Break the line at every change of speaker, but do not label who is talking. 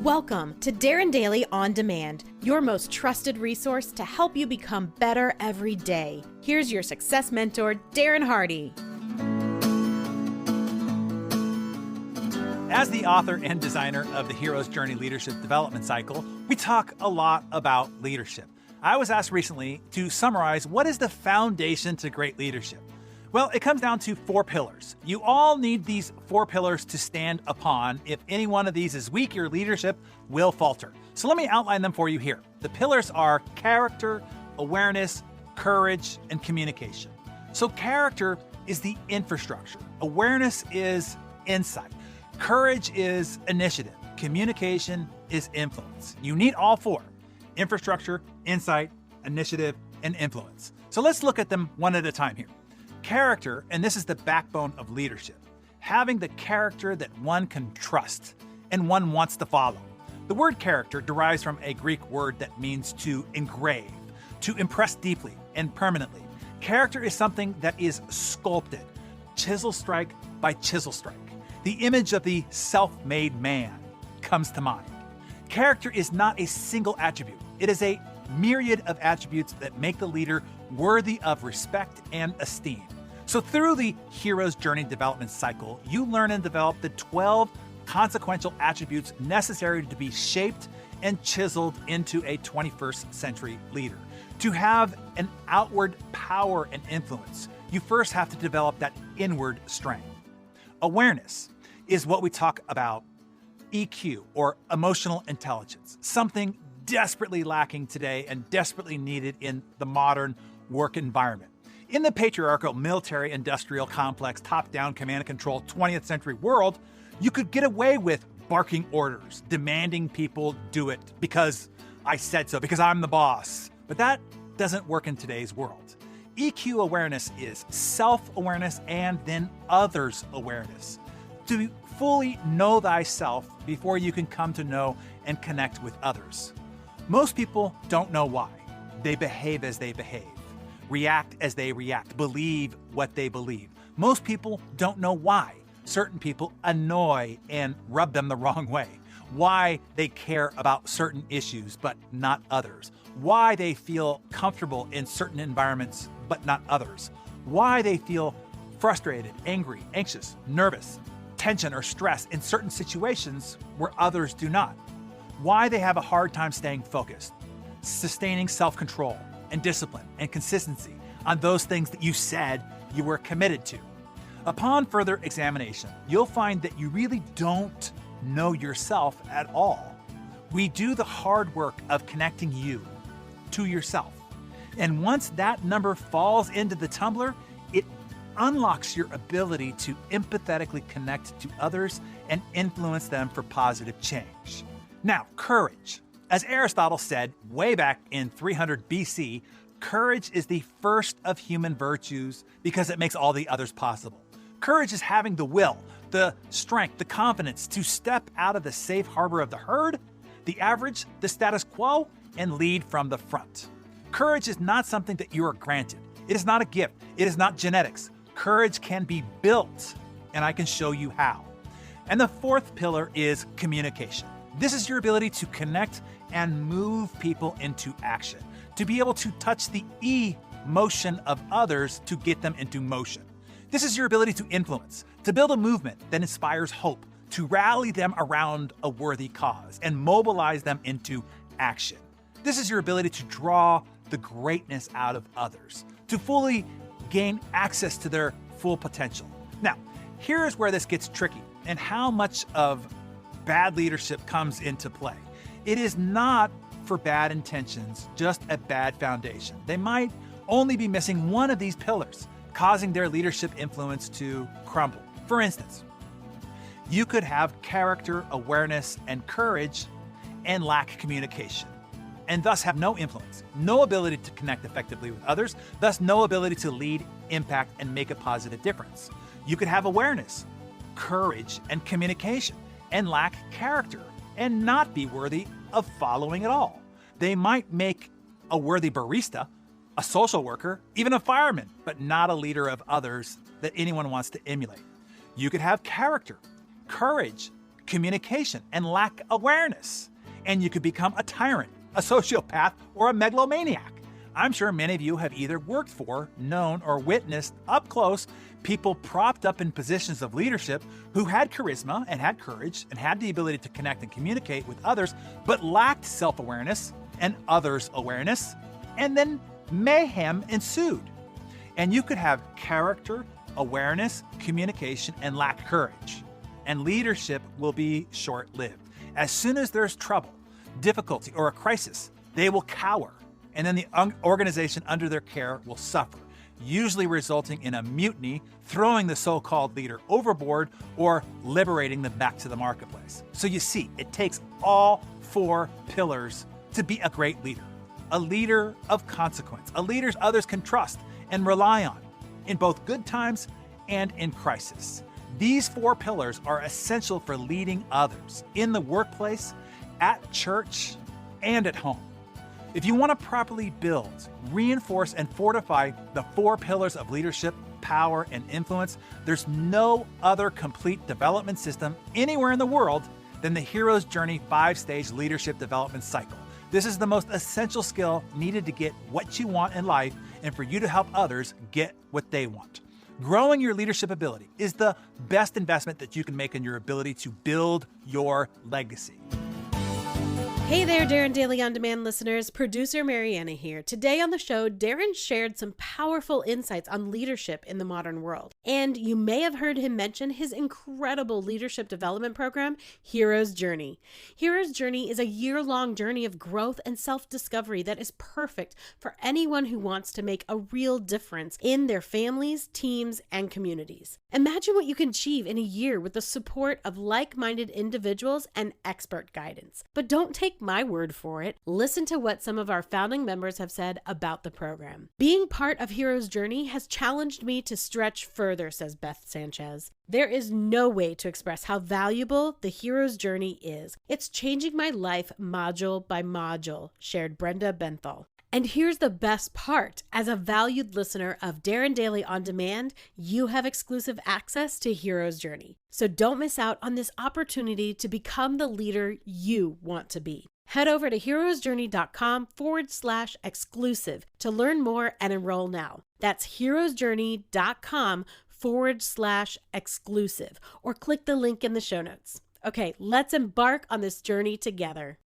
Welcome to Darren Daily On Demand, your most trusted resource to help you become better every day. Here's your success mentor, Darren Hardy.
As the author and designer of the Hero's Journey Leadership Development Cycle, we talk a lot about leadership. I was asked recently to summarize what is the foundation to great leadership. Well, it comes down to 4 pillars. You all need these 4 pillars to stand upon. If any one of these is weak, your leadership will falter. So let me outline them for you here. The pillars are character, awareness, courage, and communication. So character is the infrastructure. Awareness is insight. Courage is initiative. Communication is influence. You need all 4: infrastructure, insight, initiative, and influence. So let's look at them one at a time here. Character, and this is the backbone of leadership, having the character that one can trust and one wants to follow. The word character derives from a Greek word that means to engrave, to impress deeply and permanently. Character is something that is sculpted, chisel strike by chisel strike. The image of the self-made man comes to mind. Character is not a single attribute. It is a myriad of attributes that make the leader worthy of respect and esteem. So through the Hero's Journey Development Cycle, you learn and develop the 12 consequential attributes necessary to be shaped and chiseled into a 21st century leader. To have an outward power and influence, you first have to develop that inward strength. Awareness is what we talk about EQ, or emotional intelligence, something desperately lacking today and desperately needed in the modern work environment. In the patriarchal military-industrial complex, top-down command and control 20th century world, you could get away with barking orders, demanding people do it because I said so, because I'm the boss. But that doesn't work in today's world. EQ awareness is self-awareness and then others' awareness. To fully know thyself before you can come to know and connect with others. Most people don't know why. They behave as they behave, react as they react, believe what they believe. Most people don't know why certain people annoy and rub them the wrong way, why they care about certain issues but not others, why they feel comfortable in certain environments but not others, why they feel frustrated, angry, anxious, nervous, tension, or stress in certain situations where others do not. Why they have a hard time staying focused, sustaining self-control and discipline and consistency on those things that you said you were committed to. Upon further examination, you'll find that you really don't know yourself at all. We do the hard work of connecting you to yourself. And once that number falls into the tumbler, it unlocks your ability to empathetically connect to others and influence them for positive change. Now, courage. As Aristotle said way back in 300 BC, courage is the first of human virtues because it makes all the others possible. Courage is having the will, the strength, the confidence to step out of the safe harbor of the herd, the average, the status quo, and lead from the front. Courage is not something that you are granted. It is not a gift. It is not genetics. Courage can be built, and I can show you how. And the 4th pillar is communication. This is your ability to connect and move people into action, to be able to touch the emotion of others to get them into motion. This is your ability to influence, to build a movement that inspires hope, to rally them around a worthy cause and mobilize them into action. This is your ability to draw the greatness out of others, to fully gain access to their full potential. Now, here's where this gets tricky and how much of bad leadership comes into play. It is not for bad intentions, just a bad foundation. They might only be missing one of these pillars, causing their leadership influence to crumble. For instance, you could have character, awareness, and courage and lack communication, and thus have no influence, no ability to connect effectively with others, thus no ability to lead, impact, and make a positive difference. You could have awareness, courage, and communication, and lack character, and not be worthy of following at all. They might make a worthy barista, a social worker, even a fireman, but not a leader of others that anyone wants to emulate. You could have character, courage, communication and lack awareness. And you could become a tyrant, a sociopath, or a megalomaniac. I'm sure many of you have either worked for, known, or witnessed up close people propped up in positions of leadership who had charisma and had courage and had the ability to connect and communicate with others, but lacked self-awareness and others' awareness, and then mayhem ensued. And you could have character, awareness, communication, and lack courage. And leadership will be short-lived. As soon as there's trouble, difficulty, or a crisis, they will cower. And then the organization under their care will suffer, usually resulting in a mutiny, throwing the so-called leader overboard, or liberating them back to the marketplace. So you see, it takes all 4 pillars to be a great leader. A leader of consequence, a leader others can trust and rely on in both good times and in crisis. These 4 pillars are essential for leading others in the workplace, at church, and at home. If you want to properly build, reinforce, and fortify the 4 pillars of leadership, power, and influence, there's no other complete development system anywhere in the world than the Hero's Journey 5-stage leadership development cycle. This is the most essential skill needed to get what you want in life and for you to help others get what they want. Growing your leadership ability is the best investment that you can make in your ability to build your legacy.
Hey there, Darren Daily On Demand listeners. Producer Mariana here. Today on the show, Darren shared some powerful insights on leadership in the modern world. And you may have heard him mention his incredible leadership development program, Hero's Journey. Hero's Journey is a year-long journey of growth and self-discovery that is perfect for anyone who wants to make a real difference in their families, teams, and communities. Imagine what you can achieve in a year with the support of like-minded individuals and expert guidance. But don't take my word for it. Listen to what some of our founding members have said about the program. Being part of Hero's Journey has challenged me to stretch further, says Beth Sanchez. There is no way to express how valuable the Hero's Journey is. It's changing my life module by module, shared Brenda Benthal. And here's the best part. As a valued listener of Darren Daily On Demand, you have exclusive access to Hero's Journey. So don't miss out on this opportunity to become the leader you want to be. Head over to heroesjourney.com/exclusive to learn more and enroll now. That's heroesjourney.com/exclusive, or click the link in the show notes. Okay, let's embark on this journey together.